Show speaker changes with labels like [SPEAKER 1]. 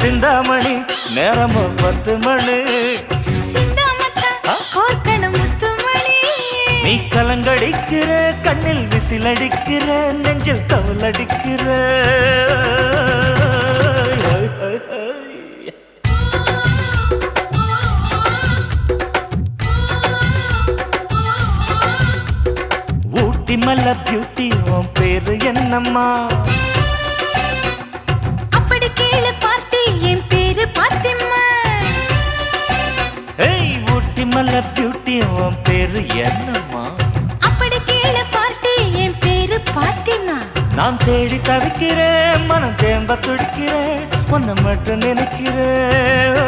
[SPEAKER 1] சிந்தாமணி நேரமோ 10 மணி நீ கலங்கடிக்கிற கண்ணில் விசிலடிக்கிற நெஞ்சில் கவலடிக்கிற ஊட்டி மல்ல பியூட்டி உன் பேரு என்னம்மா
[SPEAKER 2] அப்படி கேளு பார்த்தி என் பேரு பாத்திம்மா
[SPEAKER 1] ஏய் ஊட்டி மல்ல பியூட்டி உன் பேரு என்னம்மா
[SPEAKER 2] அப்படி கேளு பார்த்தி என் பேரு பாத்திமா
[SPEAKER 1] நான் தேடி தவிக்கிறேன் மனம் தேம்ப துடிக்கிறேன் உன்னை மட்டும் நினைக்கிறேன்